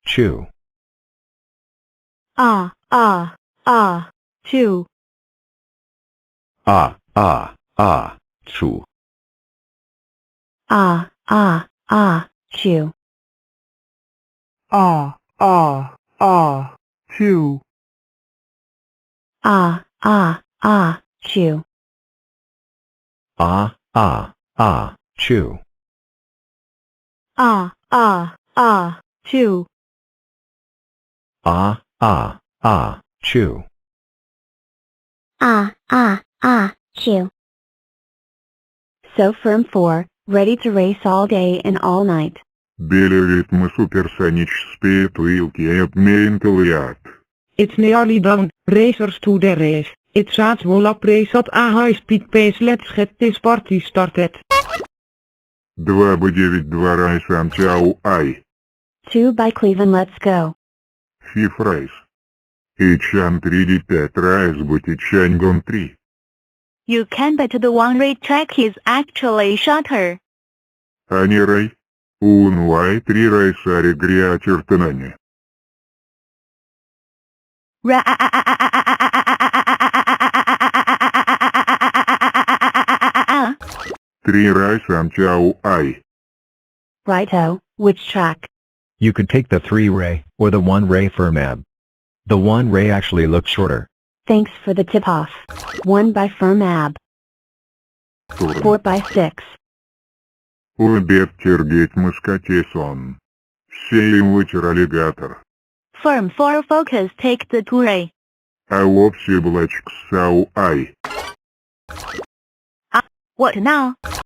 chew. Chew. Chew. Chew. Chew. Chew. Chew. Chew. Chew. Chew. So firm 4, ready to race all day and all night. Bele ritme supersonic speed will keep me enthusiastic. It's nearly done, racers to the race. It's a small race at a high speed pace. Let's get this party started. 2B9 Райсан Чау Ай. 2 by Cleveland, let's go. Fifth race. Ичан 3D5 Райс Бутичань Гон 3. You can bet the one-way track is actually shorter. Ани Рай. Un Вай 3 Райсари Гриа Чертанане. Three Raisan Chau Ai. Righto, which track? You could take the 3-ray, or the 1-ray Firmab. The 1-ray actually looks shorter. Thanks for the tip-off. 1 by Firmab. 4 by 6. Обед тергеть Маскатесон. Сеем вечер аллигатор. Firm 4 focus, take the 2-ray. А общий блачк Сау Ай. What now?